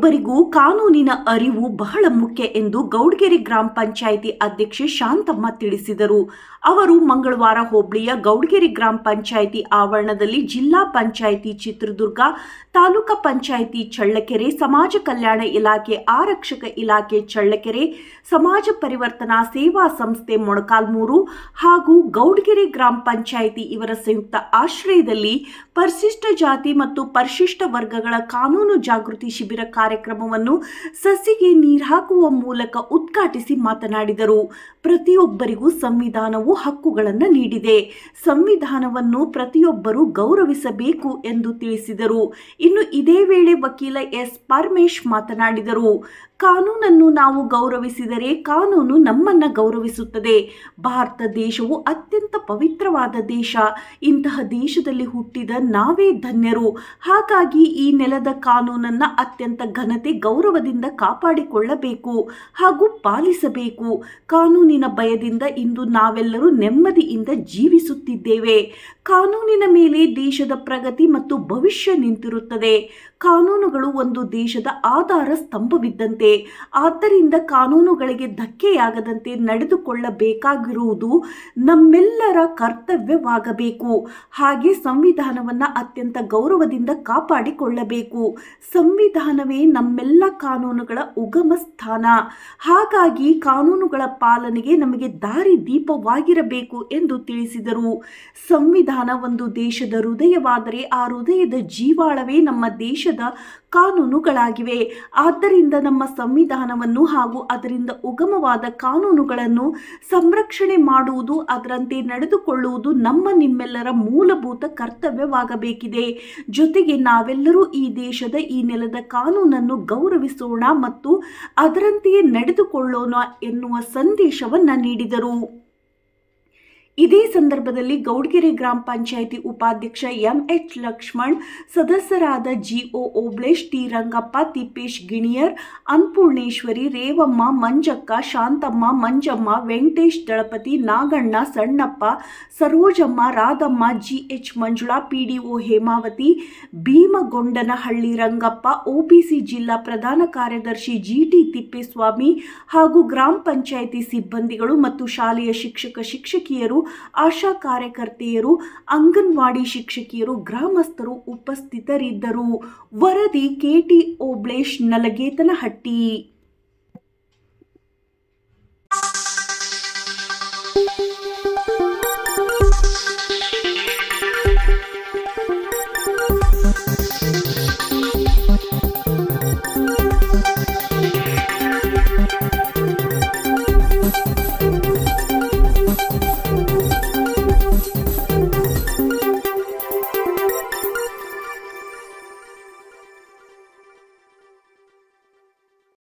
ಪ್ರತಿಯೊಬ್ಬರಿಗೂ ಕಾನೂನಿನ ಅರಿವು ಬಹಳ ಮುಖ್ಯ ಎಂದು ಗೌಡ್ಗೆರೆ ಗ್ರಾಮ ಪಂಚಾಯಿತಿ ಅಧ್ಯಕ್ಷೆ ಶಾಂತಮ್ಮ ತಿಳಿಸಿದರು. ಅವರು ಮಂಗಳವಾರ ಹೋಬಳಿಯ ಗೌಡ್ಗೆರೆ ಗ್ರಾಮ ಪಂಚಾಯಿತಿ ಆವರಣದಲ್ಲಿ ಜಿಲ್ಲಾ ಪಂಚಾಯಿತಿ ಚಿತ್ರದುರ್ಗ, ತಾಲೂಕಾ ಪಂಚಾಯಿತಿ ಚಳ್ಳಕೆರೆ, ಸಮಾಜ ಕಲ್ಯಾಣ ಇಲಾಖೆ, ಆರಕ್ಷಕ ಇಲಾಖೆ ಚಳ್ಳಕೆರೆ, ಸಮಾಜ ಪರಿವರ್ತನಾ ಸೇವಾ ಸಂಸ್ಥೆ ಮೊಳಕಾಲ್ಮೂರು ಹಾಗೂ ಗೌಡ್ಗೆರೆ ಗ್ರಾಮ ಪಂಚಾಯಿತಿ ಇವರ ಸಂಯುಕ್ತ ಆಶ್ರಯದಲ್ಲಿ ಪರಿಶಿಷ್ಟ ಜಾತಿ ಮತ್ತು ಪರಿಶಿಷ್ಟ ವರ್ಗಗಳ ಕಾನೂನು ಜಾಗೃತಿ ಶಿಬಿರ ಕಾರ್ಯಕ್ರಮವನ್ನು ಸಸಿಗೆ ನೀರು ಹಾಕುವ ಮೂಲಕ ಉದ್ಘಾಟಿಸಿ ಮಾತನಾಡಿದರು. ಪ್ರತಿಯೊಬ್ಬರಿಗೂ ಸಂವಿಧಾನವು ಹಕ್ಕುಗಳನ್ನು ನೀಡಿದೆ. ಸಂವಿಧಾನವನ್ನು ಪ್ರತಿಯೊಬ್ಬರು ಗೌರವಿಸಬೇಕು ಎಂದು ತಿಳಿಸಿದರು. ಇನ್ನು ಇದೇ ವೇಳೆ ವಕೀಲ ಎಸ್ ಪರಮೇಶ್ ಮಾತನಾಡಿದರು. ಕಾನೂನನ್ನು ನಾವು ಗೌರವಿಸಿದರೆ ಕಾನೂನು ನಮ್ಮನ್ನ ಗೌರವಿಸುತ್ತದೆ. ಭಾರತ ದೇಶವು ಅತ್ಯಂತ ಪವಿತ್ರವಾದ ದೇಶ. ಇಂತಹ ದೇಶದಲ್ಲಿ ಹುಟ್ಟಿದ ನಾವೇ ಧನ್ಯರು. ಹಾಗಾಗಿ ಈ ನೆಲದ ಕಾನೂನನ್ನ ಅತ್ಯಂತ ಘನತೆ, ಗೌರವದಿಂದ ಕಾಪಾಡಿಕೊಳ್ಳಬೇಕು ಹಾಗೂ ಪಾಲಿಸಬೇಕು. ಕಾನೂನಿನ ಭಯದಿಂದ ಇಂದು ನಾವೆಲ್ಲರೂ ನೆಮ್ಮದಿಯಿಂದ ಜೀವಿಸುತ್ತಿದ್ದೇವೆ. ಕಾನೂನಿನ ಮೇಲೆ ದೇಶದ ಪ್ರಗತಿ ಮತ್ತು ಭವಿಷ್ಯ ನಿಂತಿರುತ್ತದೆ. ಕಾನೂನುಗಳು ಒಂದು ದೇಶದ ಆಧಾರ ಸ್ತಂಭವಿದ್ದಂತೆ. ಆದ್ದರಿಂದ ಕಾನೂನುಗಳಿಗೆ ಧಕ್ಕೆಯಾಗದಂತೆ ನಡೆದುಕೊಳ್ಳಬೇಕಾಗಿರುವುದು ನಮ್ಮೆಲ್ಲರ ಕರ್ತವ್ಯವಾಗಬೇಕು. ಹಾಗೆ ಸಂವಿಧಾನವನ್ನ ಅತ್ಯಂತ ಗೌರವದಿಂದ ಕಾಪಾಡಿಕೊಳ್ಳಬೇಕು. ಸಂವಿಧಾನವೇ ನಮ್ಮೆಲ್ಲ ಕಾನೂನುಗಳ ಉಗಮ ಸ್ಥಾನ. ಹಾಗಾಗಿ ಕಾನೂನುಗಳ ಪಾಲನೆಗೆ ನಮಗೆ ದಾರಿ ದೀಪವಾಗಿರಬೇಕು ಎಂದು ತಿಳಿಸಿದರು. ಸಂವಿಧಾನ ಒಂದು ದೇಶದ ಹೃದಯವಾದರೆ ಆ ಹೃದಯದ ಜೀವಾಳವೇ ನಮ್ಮ ದೇಶದ ಕಾನೂನುಗಳಾಗಿವೆ. ಆದ್ದರಿಂದ ನಮ್ಮ ಸಂವಿಧಾನವನ್ನು ಹಾಗೂ ಅದರಿಂದ ಉಗಮವಾದ ಕಾನೂನುಗಳನ್ನು ಸಂರಕ್ಷಣೆ ಮಾಡುವುದು, ಅದರಂತೆ ನಡೆದುಕೊಳ್ಳುವುದು ನಿಮ್ಮೆಲ್ಲರ ಮೂಲಭೂತ ಕರ್ತವ್ಯವಾಗಬೇಕಿದೆ. ಜೊತೆಗೆ ನಾವೆಲ್ಲರೂ ಈ ದೇಶದ ಈ ನೆಲದ ಕಾನೂನನ್ನು ಗೌರವಿಸೋಣ ಮತ್ತು ಅದರಂತೆಯೇ ನಡೆದುಕೊಳ್ಳೋಣ ಎನ್ನುವ ಸಂದೇಶವನ್ನ ನೀಡಿದರು. ಇದೇ ಸಂದರ್ಭದಲ್ಲಿ ಗೌಡ್ಗೆರೆ ಗ್ರಾಮ ಪಂಚಾಯಿತಿ ಉಪಾಧ್ಯಕ್ಷ ಎಂಎಚ್ ಲಕ್ಷ್ಮಣ್, ಸದಸ್ಯರಾದ GO Obalesh, T Rangappa, Tippesh Giniyar, Annapoorneshwari, Revamma, Manjakka, Shantamma, Manjamma, Venkatesh Dalapathi, Naganna, Sannappa, Sarojamma, Radhamma, GH Manjula, PDO Hemavathi, Bheemagondanahalli Rangappa, OBC ಜಿಲ್ಲಾ ಪ್ರಧಾನ ಕಾರ್ಯದರ್ಶಿ ಜಿಟಿ ತಿಪ್ಪೇಸ್ವಾಮಿ ಹಾಗೂ ಗ್ರಾಮ ಪಂಚಾಯಿತಿ ಸಿಬ್ಬಂದಿಗಳು ಮತ್ತು ಶಾಲೆಯ ಶಿಕ್ಷಕಿಯರು, ಆಶಾ ಕಾರ್ಯಕರ್ತೆಯರು, ಅಂಗನವಾಡಿ ಶಿಕ್ಷಕಿಯರು, ಗ್ರಾಮಸ್ಥರು ಉಪಸ್ಥಿತರಿದ್ದರು. ವರದಿ ಕೆಟಿ ಓಬ್ಳೇಶ್, ನಲಗೇತನಹಟ್ಟಿ.